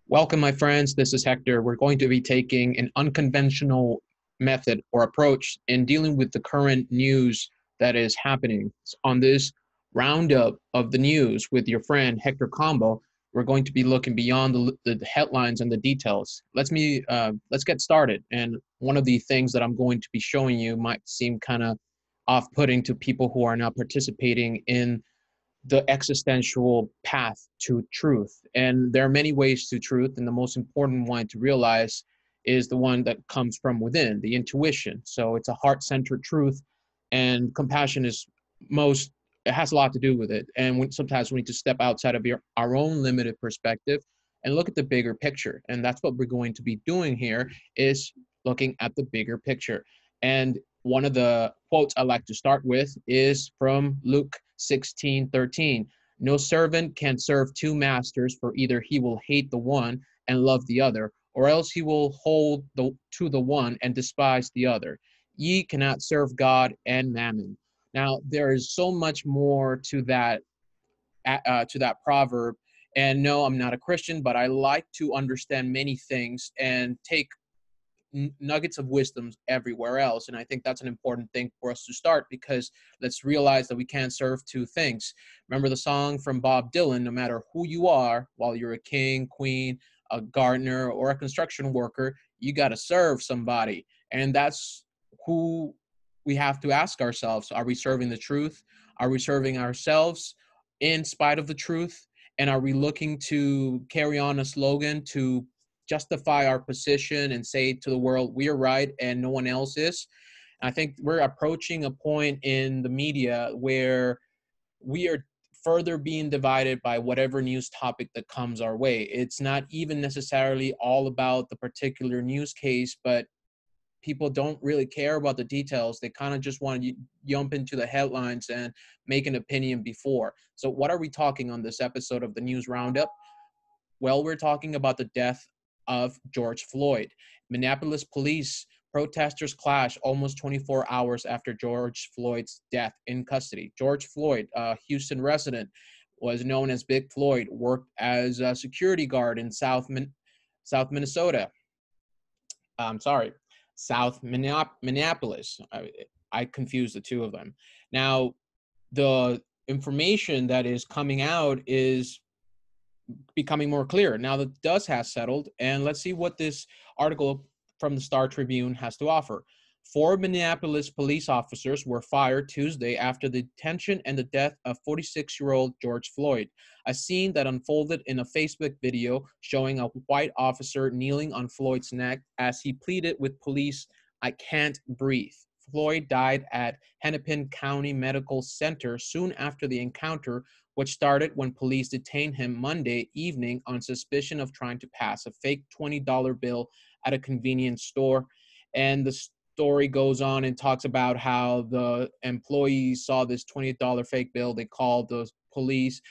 Welcome, my friends. This is Hector. We're going to be taking an unconventional method or approach in dealing with the current news that is happening. On this roundup of the news with your friend Hector Combo, we're going to be looking beyond the headlines and the details. Let's get started. And one of the things that I'm going to be showing you might seem kind of off-putting to people who are not participating in the existential path to truth. And there are many ways to truth, and the most important one to realize is the one that comes from within, the intuition. So it's a heart-centered truth, and compassion is most it has a lot to do with it. And sometimes we need to step outside of our own limited perspective and look at the bigger picture. And that's what we're going to be doing here is looking at the bigger picture. And one of the quotes I like to start with is from Luke 16:13. No servant can serve two masters, for either he will hate the one and love the other, or else he will hold to the one and despise the other. Ye cannot serve God and mammon. Now, there is so much more to that proverb. And no, I'm not a Christian, but I like to understand many things and take nuggets of wisdom everywhere else. And I think that's an important thing for us to start, because let's realize that we can't serve two things. Remember the song from Bob Dylan, no matter who you are, while you're a king, queen, a gardener, or a construction worker, you got to serve somebody. And that's who we have to ask ourselves. Are we serving the truth? Are we serving ourselves in spite of the truth? And are we looking to carry on a slogan to justify our position and say to the world, we are right and no one else is? I think we're approaching a point in the media where we are further being divided by whatever news topic that comes our way. It's not even necessarily all about the particular news case, but people don't really care about the details. They kind of just want to jump into the headlines and make an opinion before. So what are we talking on this episode of the News Roundup? Well, we're talking about the death of George Floyd. Minneapolis police protesters clash almost 24 hours after George Floyd's death in custody. George Floyd, a Houston resident, was known as Big Floyd, worked as a security guard in South Minnesota. I'm sorry, South Minneapolis. I confused the two of them. Now, the information that is coming out is becoming more clear now that dust has settled. And let's see what this article from the Star Tribune has to offer. 4 Minneapolis police officers were fired Tuesday after the detention and the death of 46-year-old George Floyd, a scene that unfolded in a Facebook video showing a white officer kneeling on Floyd's neck as he pleaded with police, "I can't breathe." Floyd died at Hennepin County Medical Center soon after the encounter, which started when police detained him Monday evening on suspicion of trying to pass a fake $20 bill at a convenience store. And the story goes on and talks about how the employees saw this $20 fake bill. They called the police.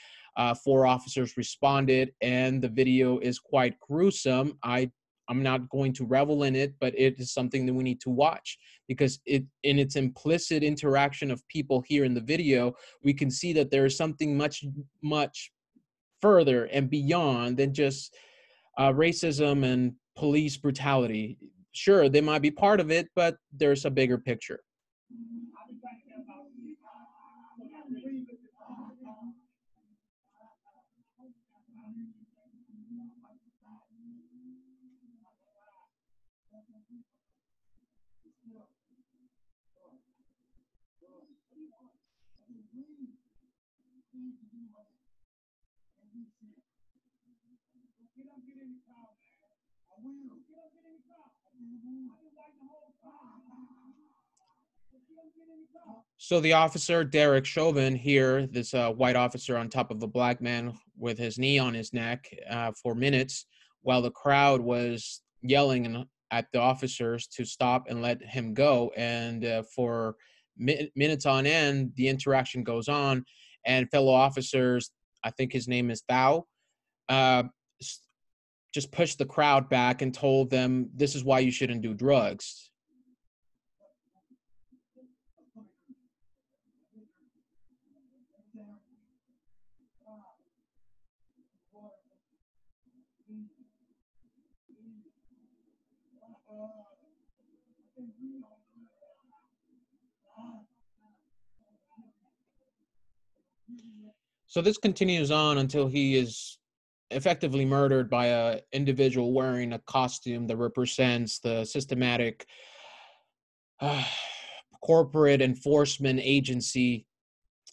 4 officers responded, and the video is quite gruesome. I'm not going to revel in it, but it is something that we need to watch, because in its implicit interaction of people here in the video, we can see that there is something much further and beyond than just racism and police brutality. Sure, they might be part of it, but there's a bigger picture. So the officer, Derek Chauvin here, this white officer on top of a black man with his knee on his neck for minutes, while the crowd was yelling at the officers to stop and let him go. And for minutes on end, the interaction goes on, and fellow officers, I think his name is Thao, uh, just pushed the crowd back and told them, this is why you shouldn't do drugs. So this continues on until he is effectively murdered by a individual wearing a costume that represents the systematic uh, corporate enforcement agency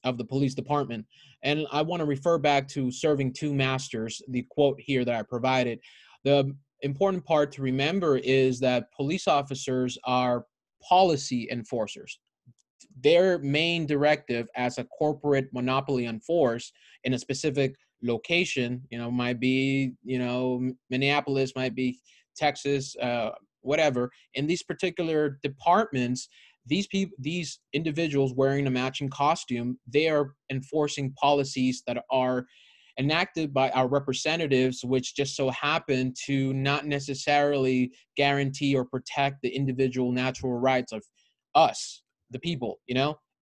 of the police department. And I want to refer back to serving two masters, the quote here that I provided. The important part to remember is that police officers are policy enforcers. Their main directive as a corporate monopoly on force in a specific location, might be, Minneapolis, might be Texas, whatever. In these particular departments, these individuals wearing a matching costume, they are enforcing policies that are enacted by our representatives, which just so happen to not necessarily guarantee or protect the individual natural rights of us, the people.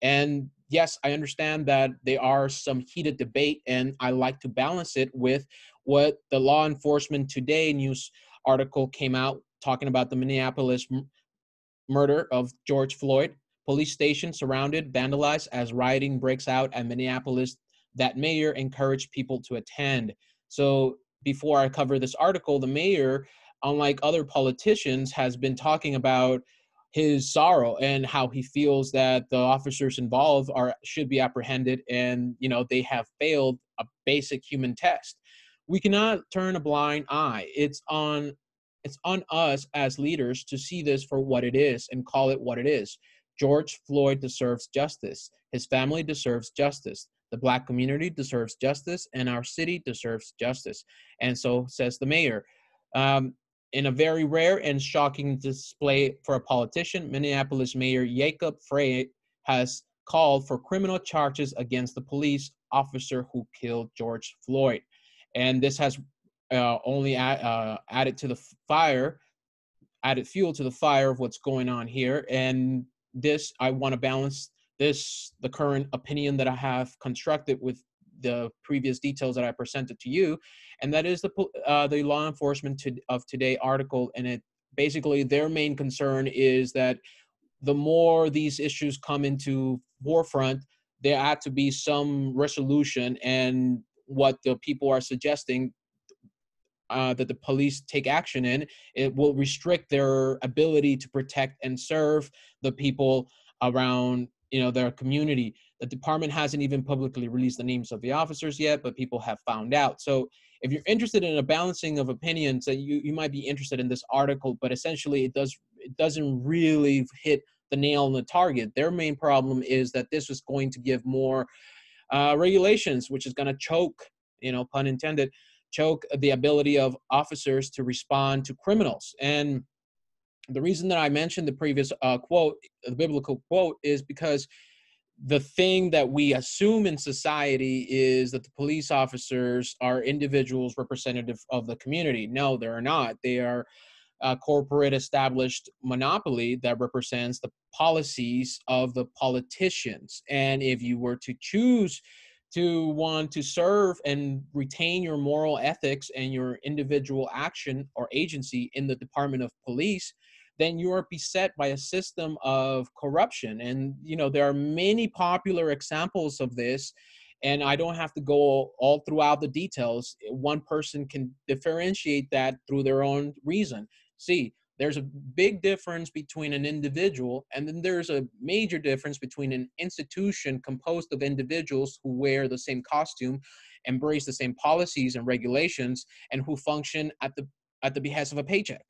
And yes, I understand that there are some heated debate, and I like to balance it with what the Law Enforcement Today news article came out talking about the Minneapolis murder of George Floyd. Police station surrounded, vandalized as rioting breaks out at Minneapolis. That mayor encouraged people to attend. So before I cover this article, the mayor, unlike other politicians, has been talking about his sorrow and how he feels that the officers involved should be apprehended, and they have failed a basic human test. We cannot turn a blind eye. It's on us as leaders to see this for what it is and call it what it is. George Floyd deserves justice. His family deserves justice. The Black community deserves justice, and our city deserves justice. And so says the mayor. In a very rare and shocking display for a politician, Minneapolis Mayor Jacob Frey has called for criminal charges against the police officer who killed George Floyd. And this has only added to the fire, added fuel to the fire of what's going on here. And this, I want to balance the current opinion that I have constructed with the previous details that I presented to you, and that is the Law Enforcement of Today article. And it basically, their main concern is that the more these issues come into forefront, there had to be some resolution, and what the people are suggesting that the police take action in, it will restrict their ability to protect and serve the people around, their community. The department hasn't even publicly released the names of the officers yet, but people have found out. So if you're interested in a balancing of opinions, that you might be interested in this article, but essentially it doesn't really hit the nail on the target. Their main problem is that this is going to give more regulations, which is going to choke, pun intended, choke the ability of officers to respond to criminals. And the reason that I mentioned the previous quote, the biblical quote, is because the thing that we assume in society is that the police officers are individuals representative of the community. No, they're not. They are a corporate established monopoly that represents the policies of the politicians. And if you were to choose to want to serve and retain your moral ethics and your individual action or agency in the Department of Police, then you are beset by a system of corruption. And, there are many popular examples of this, and I don't have to go all throughout the details. One person can differentiate that through their own reason. See, there's a big difference between an individual, and then there's a major difference between an institution composed of individuals who wear the same costume, embrace the same policies and regulations, and who function at the behest of a paycheck.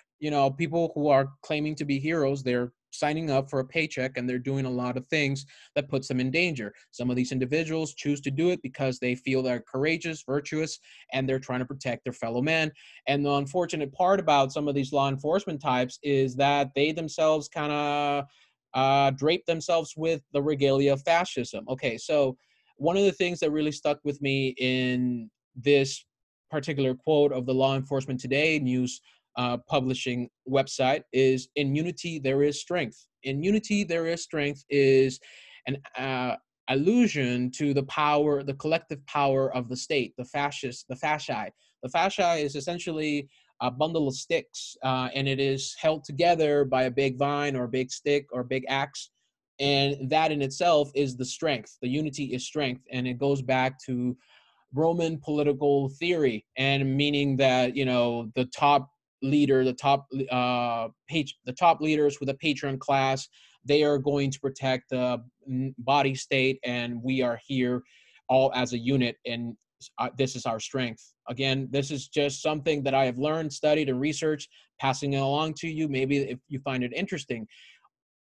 People who are claiming to be heroes, they're signing up for a paycheck, and they're doing a lot of things that puts them in danger. Some of these individuals choose to do it because they feel they're courageous, virtuous, and they're trying to protect their fellow man. And the unfortunate part about some of these law enforcement types is that they themselves kind of drape themselves with the regalia of fascism. Okay, so one of the things that really stuck with me in this particular quote of the Law Enforcement Today news publishing website is, in unity there is strength. In unity there is strength is an allusion to the power, the collective power of the state, the fasci. The fasci is essentially a bundle of sticks, and it is held together by a big vine or a big stick or a big axe. And that in itself is the strength. The unity is strength. And it goes back to Roman political theory, and meaning that, you know, the top leader, the top leaders with a patron class, they are going to protect the body state, and we are here all as a unit, and this is our strength. Again, this is just something that I have learned, studied, and researched, passing it along to you. Maybe if you find it interesting.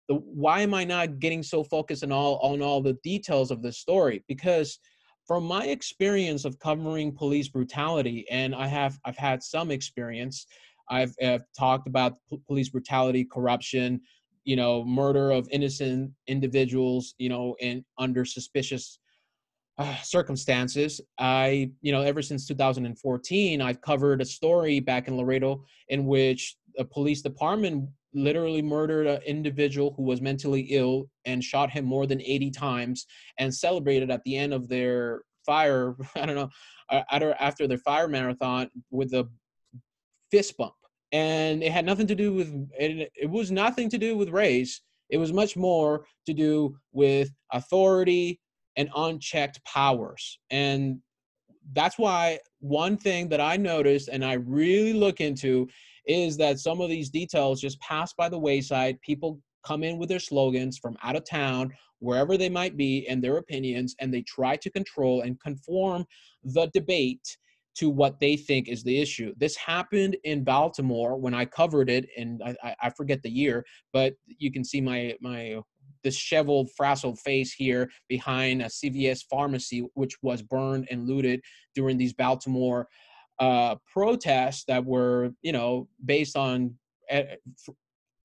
Why am I not getting so focused on all the details of this story? Because from my experience of covering police brutality, and I've had some experience, I've talked about police brutality, corruption, you know, murder of innocent individuals, you know, in under suspicious circumstances. You know, ever since 2014, I've covered a story back in Laredo in which a police department literally murdered an individual who was mentally ill and shot him more than 80 times, and celebrated at the end of their fire, I don't know, after their fire marathon with a fist bump. And it had nothing to do with, it was nothing to do with race. It was much more to do with authority and unchecked powers. And that's why one thing that I noticed and I really look into is that some of these details just pass by the wayside. People come in with their slogans from out of town, wherever they might be, and their opinions, and they try to control and conform the debate to what they think is the issue. This happened in Baltimore when I covered it, and I forget the year, but you can see my disheveled, frazzled face here behind a CVS pharmacy, which was burned and looted during these Baltimore protests that were, you know, based on a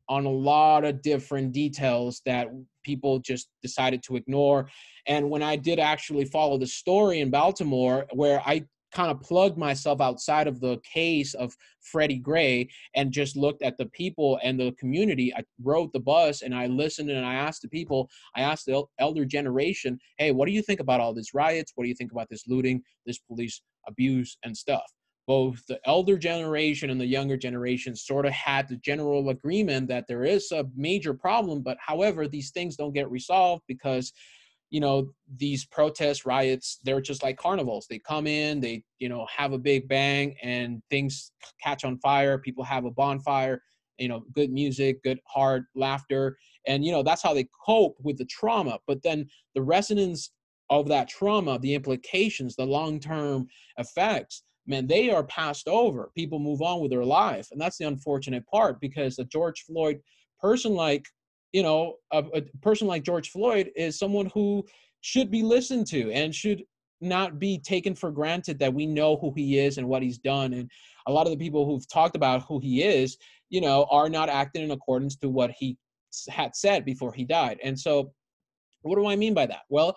lot of different details that people just decided to ignore. And when I did actually follow the story in Baltimore, where I kind of plugged myself outside of the case of Freddie Gray and just looked at the people and the community, I rode the bus and I listened and I asked the people, I asked the elder generation, hey, what do you think about all these riots? What do you think about this looting, this police abuse and stuff? Both the elder generation and the younger generation sort of had the general agreement that there is a major problem, but however, these things don't get resolved because, you know, these protest riots, they're just like carnivals. They come in, they, you know, have a big bang and things catch on fire. People have a bonfire, you know, good music, good hard laughter. And, you know, that's how they cope with the trauma. But then the resonance of that trauma, the implications, the long-term effects, man, they are passed over. People move on with their life. And that's the unfortunate part, because a George Floyd person like, you know, a person like George Floyd is someone who should be listened to and should not be taken for granted that we know who he is and what he's done. And a lot of the people who've talked about who he is, you know, are not acting in accordance to what he had said before he died. And so what do I mean by that? Well,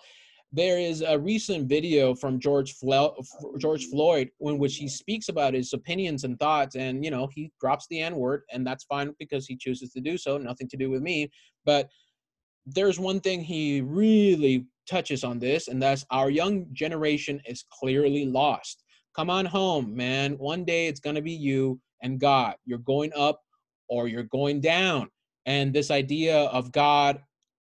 there is a recent video from George Floyd in which he speaks about his opinions and thoughts, and, you know, he drops the N-word, and that's fine because he chooses to do so, nothing to do with me. But there's one thing he really touches on this, and that's our young generation is clearly lost. Come on home, man. One day it's going to be you and God. You're going up or you're going down. And this idea of God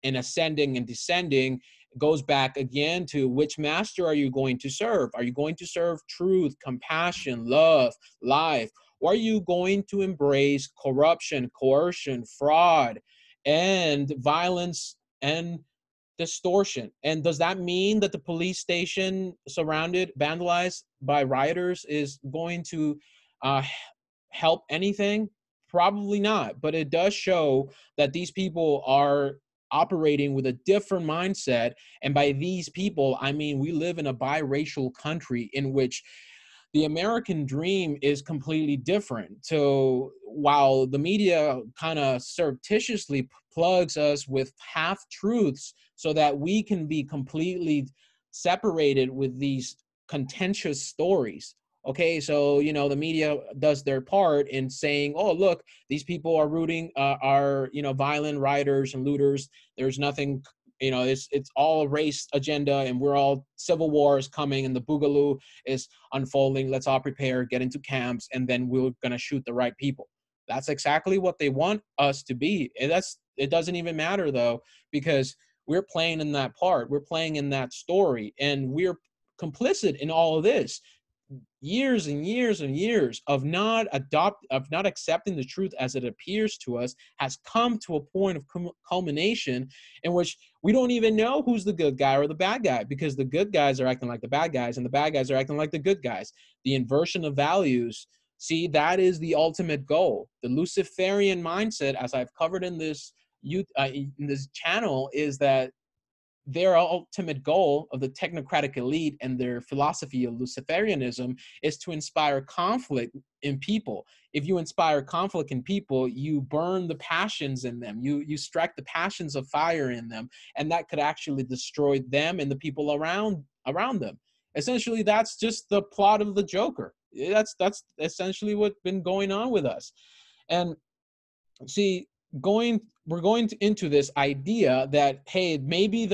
and ascending and descending goes back again to which master are you going to serve? Are you going to serve truth, compassion, love, life? Or are you going to embrace corruption, coercion, fraud, and violence and distortion? And does that mean that the police station surrounded, vandalized by rioters is going to help anything? Probably not, but it does show that these people are operating with a different mindset. And by these people, I mean, we live in a biracial country in which the American dream is completely different. So while the media kind of surreptitiously plugs us with half truths so that we can be completely separated with these contentious stories. Okay, so, you know, the media does their part in saying, oh, look, these people are rooting, are, you know, violent rioters and looters. There's nothing it's all race agenda, and we're all civil war is coming, and the boogaloo is unfolding. Let's all prepare, get into camps, and then we're gonna shoot the right people. That's exactly what they want us to be. And it doesn't even matter though, because we're playing in that part. We're playing in that story, and we're complicit in all of this. Years and years and years of not accepting the truth as it appears to us has come to a point of culmination in which we don't even know who's the good guy or the bad guy, because the good guys are acting like the bad guys and the bad guys are acting like the good guys. The inversion of values, see, that is the ultimate goal. The Luciferian mindset, as I've covered in this channel, is that their ultimate goal of the technocratic elite and their philosophy of Luciferianism is to inspire conflict in people. If you inspire conflict in people, you burn the passions in them. You strike the passions of fire in them, and that could actually destroy them and the people around them. Essentially, that's just the plot of the Joker. That's essentially what's been going on with us. And see, we're going into this idea that, hey, maybe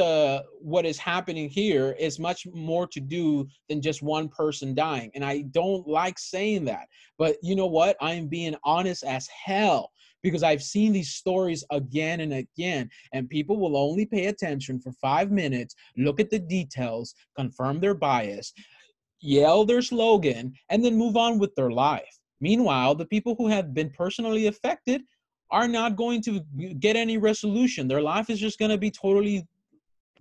what is happening here is much more to do than just one person dying. And I don't like saying that, but you know what? I am being honest as hell, because I've seen these stories again and again, and people will only pay attention for 5 minutes, look at the details, confirm their bias, yell their slogan, and then move on with their life. Meanwhile, the people who have been personally affected are not going to get any resolution. Their life is just going to be totally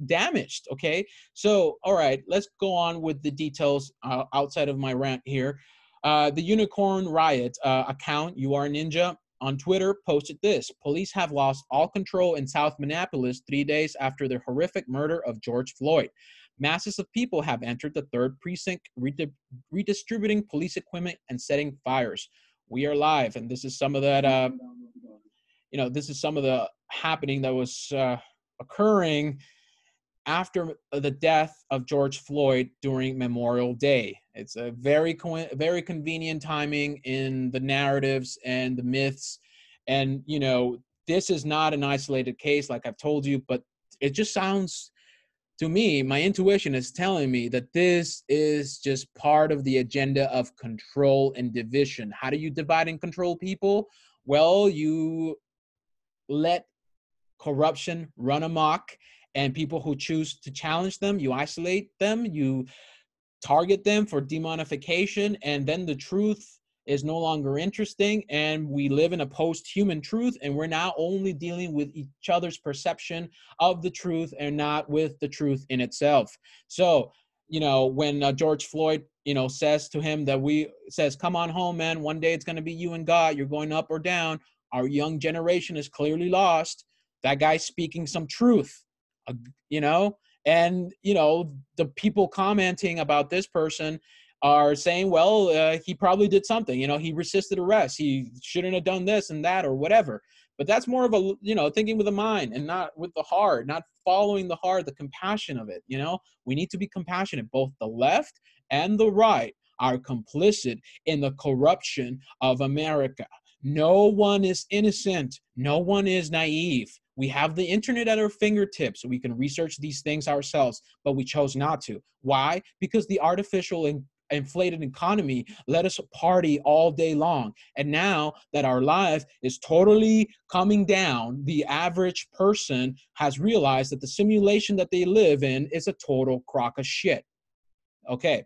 damaged. Okay. So, all right, let's go on with the details outside of my rant here. The Unicorn Riot account, You Are Ninja, on Twitter posted this: police have lost all control in South Minneapolis 3 days after the horrific murder of George Floyd. Masses of people have entered the 3rd precinct, redistributing police equipment and setting fires. We are live, and this is some of that this is some of the happening that was occurring after the death of George Floyd during Memorial Day. It's a very convenient timing in the narratives and the myths. And, this is not an isolated case, like I've told you, but it just sounds, to me, my intuition is telling me that this is just part of the agenda of control and division. How do you divide and control people? Well, you let corruption run amok, and people who choose to challenge them, you isolate them, you target them for demonification, and then the truth is no longer interesting, and we live in a post-human truth, and we're now only dealing with each other's perception of the truth and not with the truth in itself. So, when George Floyd, says to him says, come on home, man, one day it's going to be you and God, you're going up or down. Our young generation is clearly lost. That guy's speaking some truth, and, the people commenting about this person are saying, well, he probably did something. He resisted arrest. He shouldn't have done this and that or whatever. But that's more of a, thinking with the mind and not with the heart, not following the heart, the compassion of it. We need to be compassionate. Both the left and the right are complicit in the corruption of America. No one is innocent. No one is naive. We have the internet at our fingertips, so we can research these things ourselves, but we chose not to. Why? Because the artificial and inflated economy let us party all day long. And now that our life is totally coming down, the average person has realized that the simulation that they live in is a total crock of shit. Okay.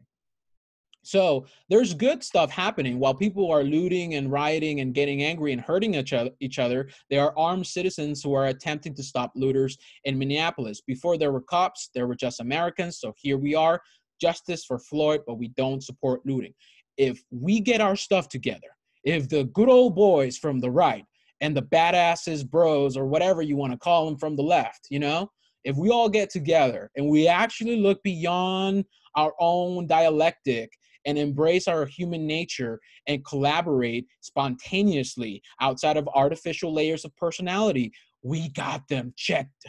So there's good stuff happening. While people are looting and rioting and getting angry and hurting each other, there are armed citizens who are attempting to stop looters in Minneapolis. Before there were cops, there were just Americans. So here we are, justice for Floyd, but we don't support looting. If we get our stuff together, if the good old boys from the right and the badasses bros or whatever you want to call them from the left, if we all get together and we actually look beyond our own dialectic and embrace our human nature and collaborate spontaneously outside of artificial layers of personality, we got them checked.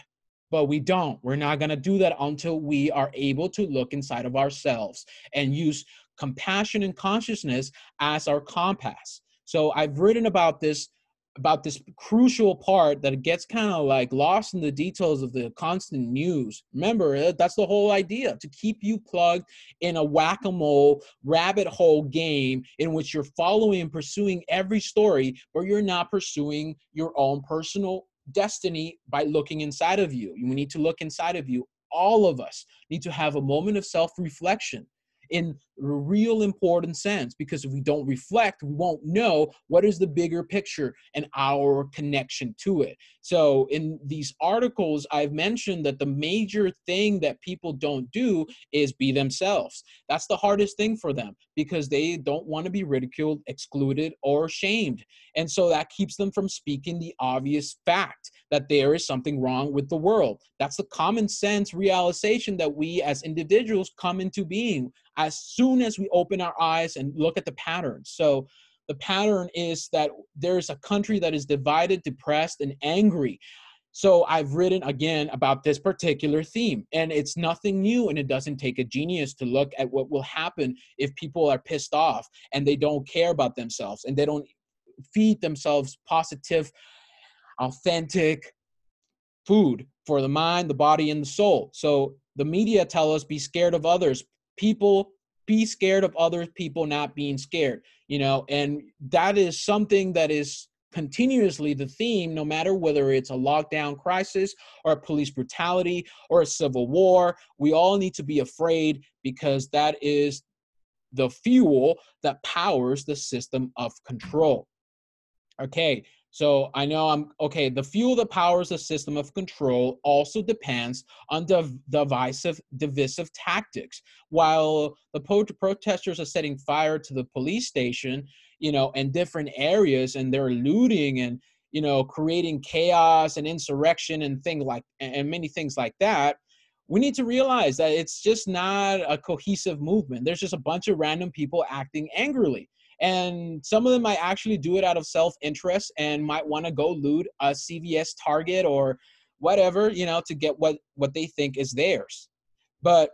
But we don't. We're not going to do that until we are able to look inside of ourselves and use compassion and consciousness as our compass. So I've written about this about this crucial part that gets kind of like lost in the details of the constant news. Remember, that's the whole idea, to keep you plugged in a whack-a-mole rabbit hole game in which you're following and pursuing every story, but you're not pursuing your own personal destiny by looking inside of you. We need to look inside of you. All of us need to have a moment of self-reflection in a real important sense, because if we don't reflect, we won't know what is the bigger picture and our connection to it. So in these articles, I've mentioned that the major thing that people don't do is be themselves. That's the hardest thing for them, because they don't want to be ridiculed, excluded, or shamed. And so that keeps them from speaking the obvious fact that there is something wrong with the world. That's the common sense realization that we as individuals come into being as soon as we open our eyes and look at the patterns. So the pattern is that there's a country that is divided, depressed, and angry. So I've written again about this particular theme, and it's nothing new, and it doesn't take a genius to look at what will happen if people are pissed off and they don't care about themselves and they don't feed themselves positive, authentic food for the mind, the body, and the soul. So the media tell us be scared of others. People, be scared of other people not being scared, and that is something that is continuously the theme, no matter whether it's a lockdown crisis or a police brutality or a civil war. We all need to be afraid, because that is the fuel that powers the system of control. Okay, so I know the fuel that powers the system of control also depends on divisive tactics. While the protesters are setting fire to the police station, and different areas, and they're looting and, creating chaos and insurrection and many things like that, we need to realize that it's just not a cohesive movement. There's just a bunch of random people acting angrily. And some of them might actually do it out of self-interest and might want to go loot a CVS, Target, or whatever, to get what they think is theirs. But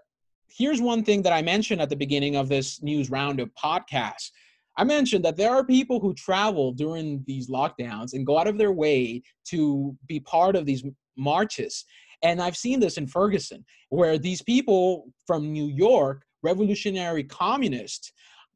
here's one thing that I mentioned at the beginning of this News Roundup podcast. I mentioned that there are people who travel during these lockdowns and go out of their way to be part of these marches. And I've seen this in Ferguson, where these people from New York, revolutionary communists,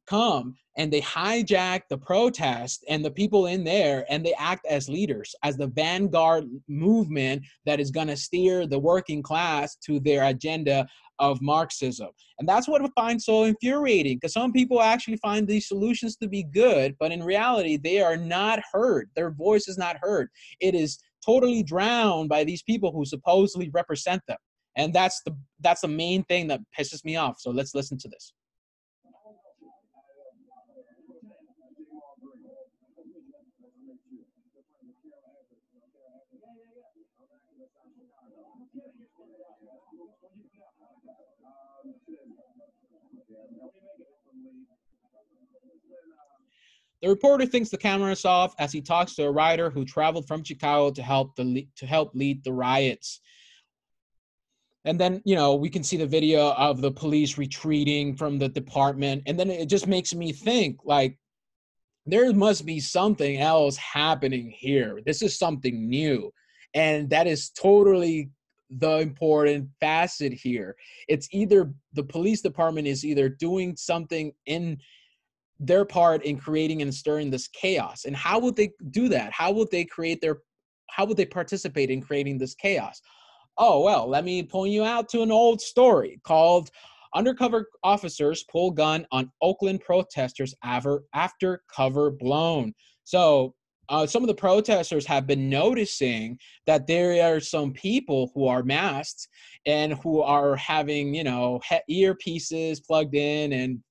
come and they hijack the protest and the people in there, and they act as leaders, as the vanguard movement that is going to steer the working class to their agenda of Marxism. And that's what I find so infuriating, because some people actually find these solutions to be good, but in reality, they are not heard. Their voice is not heard. It is totally drowned by these people who supposedly represent them. And that's the main thing that pisses me off. So let's listen to this. The reporter thinks the camera is off as he talks to a writer who traveled from Chicago to help lead the riots. And then, we can see the video of the police retreating from the department. And then it just makes me think, like, there must be something else happening here. This is something new. And that is totally the important facet here. It's either the police department is either doing something in their part in creating and stirring this chaos. And how would they do that? How would they participate in creating this chaos? Oh, well, let me point you out to an old story called Undercover Officers Pull Gun on Oakland Protesters After Cover Blown. So some of the protesters have been noticing that there are some people who are masked and who are having, earpieces plugged in and,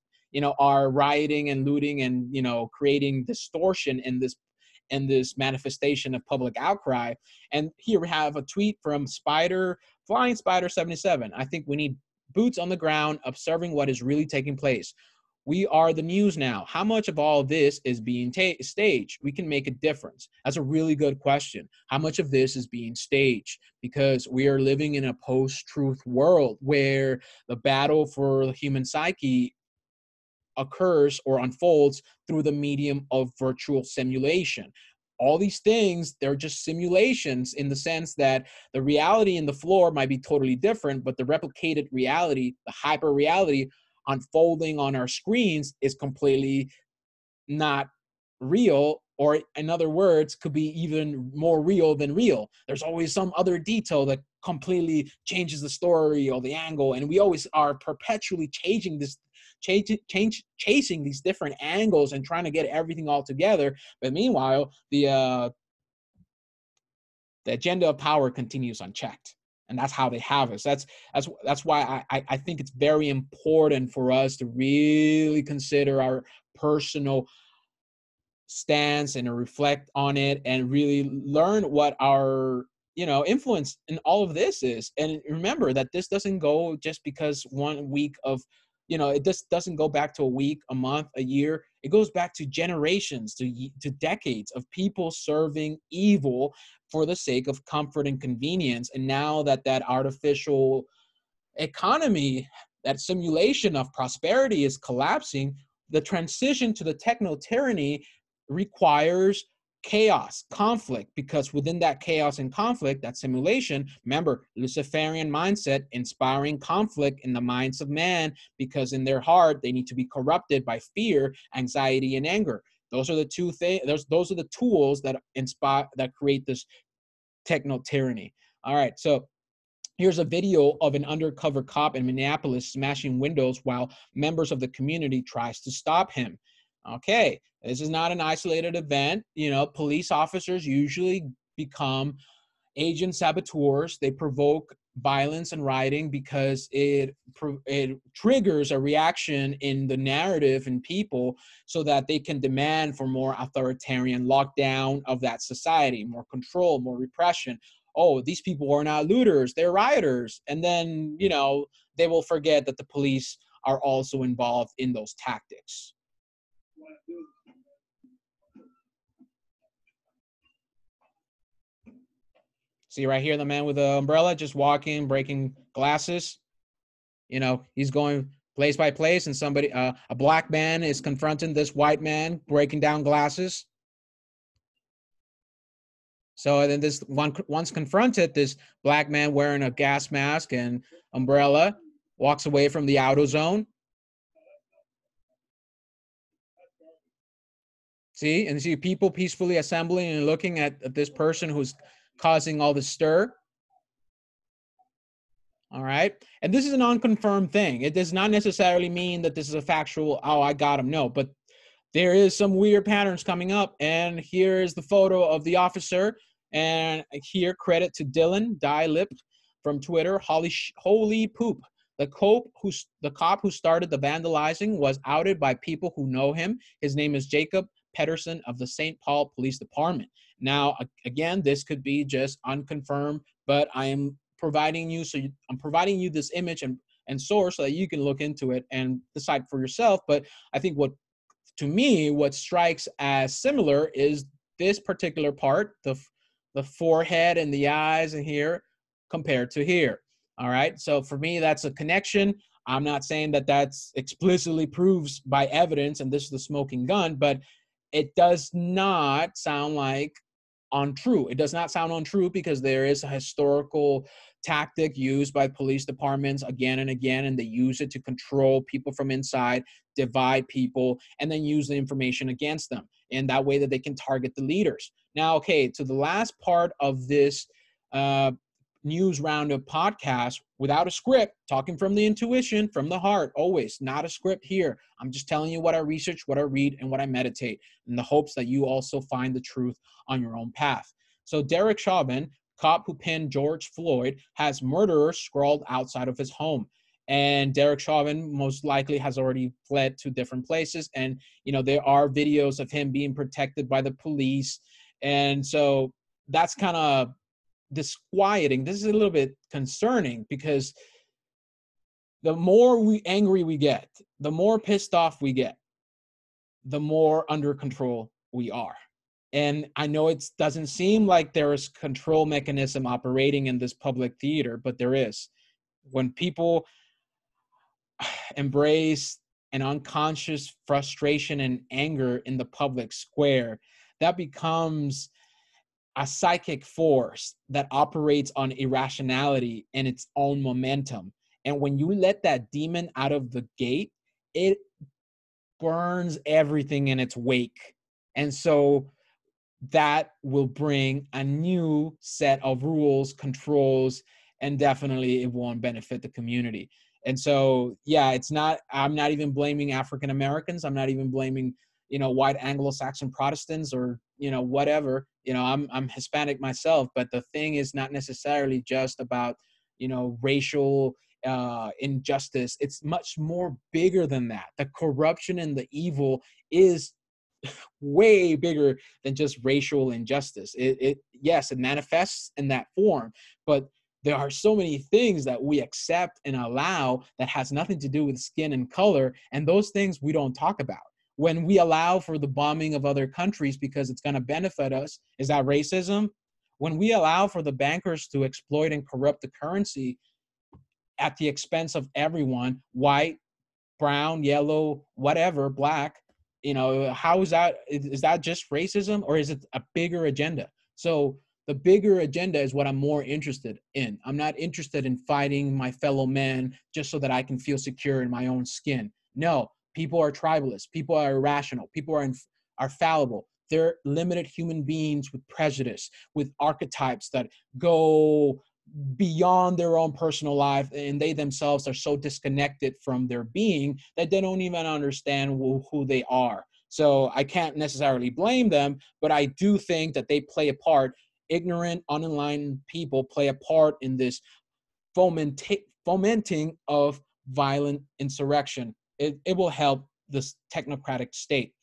are rioting and looting and, creating distortion in this manifestation of public outcry. And here we have a tweet from Flying Spider 77. I think we need boots on the ground observing what is really taking place. We are the news now. How much of all this is being staged? We can make a difference. That's a really good question. How much of this is being staged? Because we are living in a post-truth world where the battle for the human psyche occurs or unfolds through the medium of virtual simulation. all these things, they're just simulations in the sense that the reality in the floor might be totally different, but the replicated reality, the hyper reality unfolding on our screens is completely not real, or in other words, could be even more real than real. There's always some other detail that completely changes the story or the angle, and we always are perpetually chasing these different angles and trying to get everything all together. But meanwhile, the agenda of power continues unchecked, and that's how they have us. That's why I think it's very important for us to really consider our personal stance and reflect on it and really learn what our influence in all of this is. And remember that this doesn't go just because 1 week of it just doesn't go back to a week, a month, a year. It goes back to generations, to decades of people serving evil for the sake of comfort and convenience. And now that artificial economy, that simulation of prosperity is collapsing, the transition to the techno tyranny requires chaos, conflict, because within that chaos and conflict, that simulation, remember, Luciferian mindset, inspiring conflict in the minds of man, because in their heart, they need to be corrupted by fear, anxiety, and anger. Those are the two things, those are the tools that inspire, that create this techno tyranny. All right, so here's a video of an undercover cop in Minneapolis smashing windows while members of the community tries to stop him. Okay, this is not an isolated event. Police officers usually become agent saboteurs. They provoke violence and rioting because it triggers a reaction in the narrative and people, so that they can demand for more authoritarian lockdown of that society, more control, more repression. Oh, these people are not looters, they're rioters. And then, they will forget that the police are also involved in those tactics. See right here, the man with the umbrella just walking, breaking glasses. He's going place by place, and somebody, a black man is confronting this white man, breaking down glasses. So then this one, once confronted, this black man wearing a gas mask and umbrella walks away from the auto zone. See, and see people peacefully assembling and looking at this person who's causing all the stir. All right. And this is an unconfirmed thing. It does not necessarily mean that this is a factual, oh, I got him. No, but there is some weird patterns coming up. And here is the photo of the officer. And here, credit to Dylan Dylip from Twitter. Holy poop. The cop who started the vandalizing was outed by people who know him. His name is Jacob Pedersen of the St. Paul Police Department. Now, again, this could be just unconfirmed, but I'm providing you this image and source so that you can look into it and decide for yourself. But I think what strikes as similar is this particular part, the forehead and the eyes and here compared to here. All right. So for me, that's a connection. I'm not saying that that's explicitly proves by evidence and this is the smoking gun, but it does not sound like untrue. It does not sound untrue because there is a historical tactic used by police departments again and again, and they use it to control people from inside, divide people, and then use the information against them. And that way that they can target the leaders. Now, okay, to the last part of this News Roundup podcast, without a script, talking from the intuition, from the heart, always, not a script here. I'm just telling you what I research, what I read, and what I meditate, in the hopes that you also find the truth on your own path. So Derek Chauvin, cop who pinned George Floyd, has murderer scrawled outside of his home. And Derek Chauvin most likely has already fled to different places. And, there are videos of him being protected by the police. And so that's kind of disquieting. This is a little bit concerning because the more angry we get, the more pissed off we get, the more under control we are. And I know it doesn't seem like there is control mechanism operating in this public theater, but there is. When people embrace an unconscious frustration and anger in the public square, that becomes a psychic force that operates on irrationality and its own momentum. And when you let that demon out of the gate, it burns everything in its wake. And so that will bring a new set of rules, controls, and definitely it won't benefit the community. And so, yeah, I'm not even blaming African Americans. I'm not even blaming, white Anglo-Saxon Protestants or, whatever. I'm Hispanic myself, but the thing is not necessarily just about, racial injustice. It's much more bigger than that. The corruption and the evil is way bigger than just racial injustice. Yes, it manifests in that form, but there are so many things that we accept and allow that has nothing to do with skin and color, and those things we don't talk about. When we allow for the bombing of other countries because it's going to benefit us, is that racism? When we allow for the bankers to exploit and corrupt the currency at the expense of everyone, white, brown, yellow, whatever, black, how is that just racism, or is it a bigger agenda? So the bigger agenda is what I'm more interested in. I'm not interested in fighting my fellow men just so that I can feel secure in my own skin. No, people are tribalist. People are irrational. People are fallible. They're limited human beings with prejudice, with archetypes that go beyond their own personal life, and they themselves are so disconnected from their being that they don't even understand who they are. So I can't necessarily blame them, but I do think that they play a part. Ignorant, unenlightened people play a part in this fomenting of violent insurrection. It will help this technocratic state.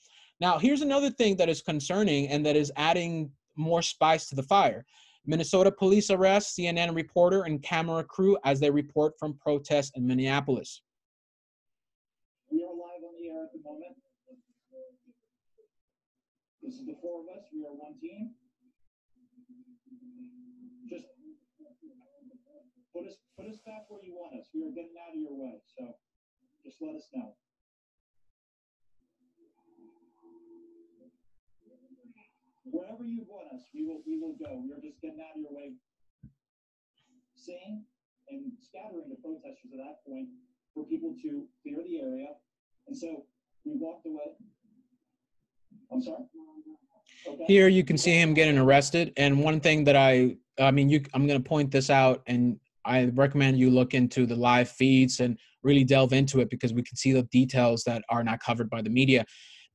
Now, here's another thing that is concerning and that is adding more spice to the fire. Minnesota police arrest CNN reporter and camera crew as they report from protests in Minneapolis. We are live on the air at the moment. This is the four of us. We are one team. Just put us back where you want us. We are getting out of your way, so just let us know. Wherever you want us, we will go. We are just getting out of your way, saying and scattering the protesters at that point for people to clear the area. And so we walked away. I'm sorry? Okay. Here you can see him getting arrested. And one thing that I'm going to point this out, and I recommend you look into the live feeds and really delve into it because we can see the details that are not covered by the media.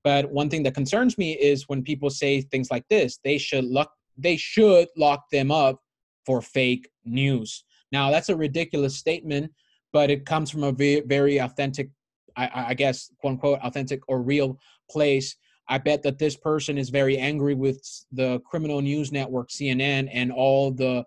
But one thing that concerns me is when people say things like this, they should lock them up for fake news. Now, that's a ridiculous statement, but it comes from a very authentic, I guess, quote unquote, authentic or real place. I bet that this person is very angry with the criminal news network, CNN, and all the,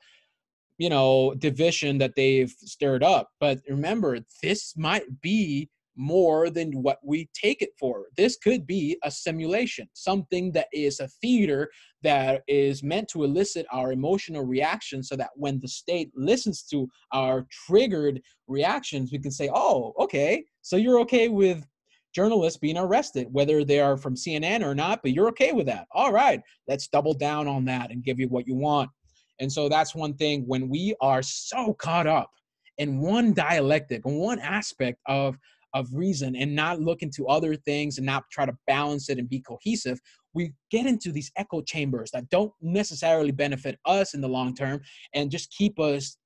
division that they've stirred up. But remember, this might be more than what we take it for. This could be a simulation, something that is a theater that is meant to elicit our emotional reaction so that when the state listens to our triggered reactions, we can say, oh, okay, so you're okay with journalists being arrested, whether they are from CNN or not, but you're okay with that. All right, let's double down on that and give you what you want. And so that's one thing when we are so caught up in one dialectic, in one aspect of reason and not look into other things and not try to balance it and be cohesive, we get into these echo chambers that don't necessarily benefit us in the long term and just keep us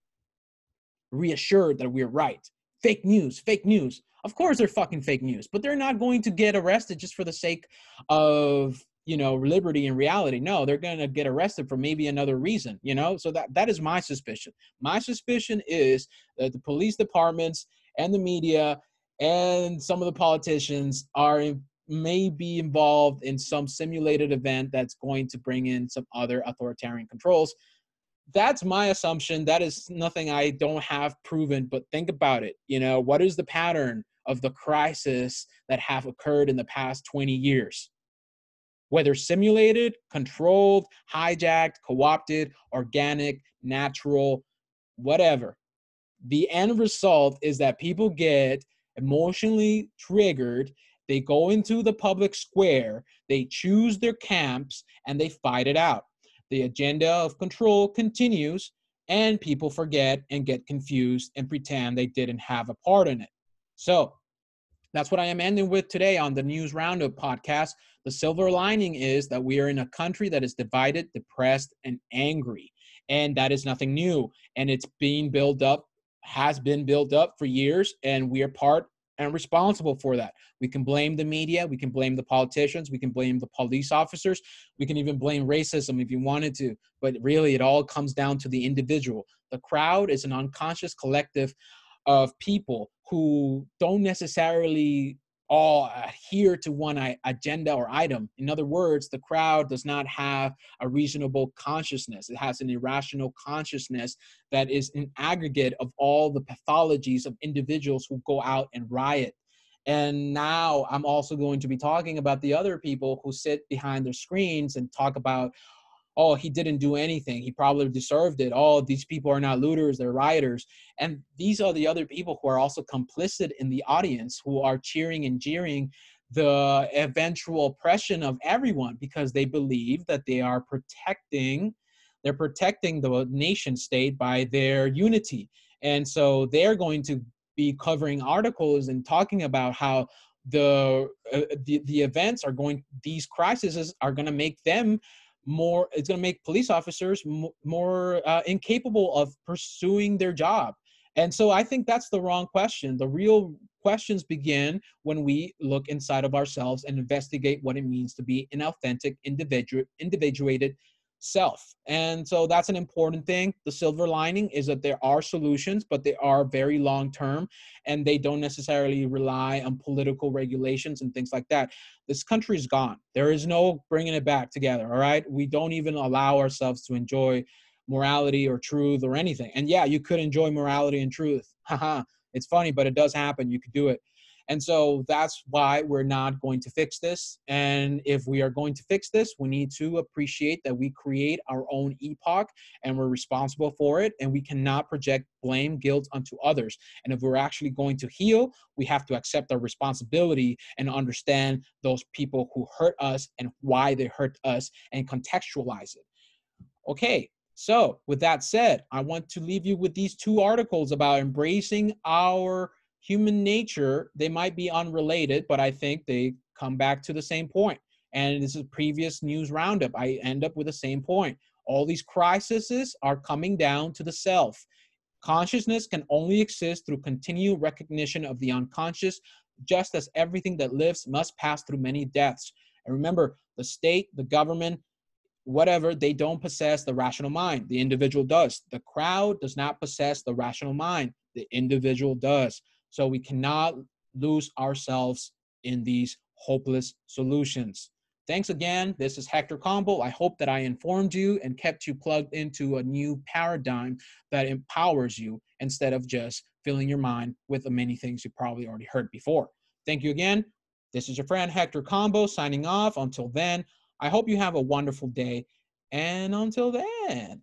reassured that we're right. Fake news. Of course they're fucking fake news, but they're not going to get arrested just for the sake of, liberty and reality. No, they're going to get arrested for maybe another reason, So that is my suspicion. My suspicion is that the police departments and the media and some of the politicians may be involved in some simulated event that's going to bring in some other authoritarian controls. That's my assumption. That is nothing I don't have proven, but think about it. What is the pattern of the crisis that have occurred in the past 20 years? Whether simulated, controlled, hijacked, co-opted, organic, natural, whatever. The end result is that people get emotionally triggered They go into the public square, they choose their camps, and they fight it out. The agenda of control continues, and people forget and get confused and pretend they didn't have a part in it. So that's what I am ending with today on the News Roundup podcast. The silver lining is that we are in a country that is divided, depressed, and angry. And that is nothing new. And it's being built up, has been built up for years, and we are part and responsible for that. We can blame the media, we can blame the politicians, we can blame the police officers, we can even blame racism if you wanted to, but really it all comes down to the individual. The crowd is an unconscious collective of people who don't necessarily all adhere to one agenda or item. In other words, the crowd does not have a reasonable consciousness. It has an irrational consciousness that is an aggregate of all the pathologies of individuals who go out and riot. And now I'm also going to be talking about the other people who sit behind their screens and talk about, oh, he didn't do anything, he probably deserved it. Oh, these people are not looters, they're rioters. And these are the other people who are also complicit in the audience, who are cheering and jeering the eventual oppression of everyone, because they believe that they're protecting the nation state by their unity. And so they're going to be covering articles and talking about how the events are going, these crises are going to make them more, it's going to make police officers more incapable of pursuing their job. And so I think that's the wrong question. The real questions begin when we look inside of ourselves and investigate what it means to be an authentic, individuated self. And so that's an important thing. The silver lining is that there are solutions, but they are very long term, and they don't necessarily rely on political regulations and things like that. This country is gone. There is no bringing it back together, all right? We don't even allow ourselves to enjoy morality or truth or anything. And yeah, you could enjoy morality and truth. Haha, it's funny, but it does happen. You could do it. And so that's why we're not going to fix this. And if we are going to fix this, we need to appreciate that we create our own epoch and we're responsible for it. And we cannot project blame, guilt onto others. And if we're actually going to heal, we have to accept our responsibility and understand those people who hurt us and why they hurt us and contextualize it. Okay. So with that said, I want to leave you with these two articles about embracing our human nature. They might be unrelated, but I think they come back to the same point. And this is previous news roundup. I end up with the same point. All these crises are coming down to the self. Consciousness can only exist through continued recognition of the unconscious, just as everything that lives must pass through many deaths. And remember, the state, the government, whatever, they don't possess the rational mind. The individual does. The crowd does not possess the rational mind. The individual does. So we cannot lose ourselves in these hopeless solutions. Thanks again. This is Hector Combo. I hope that I informed you and kept you plugged into a new paradigm that empowers you instead of just filling your mind with the many things you probably already heard before. Thank you again. This is your friend Hector Combo signing off. Until then, I hope you have a wonderful day. And until then.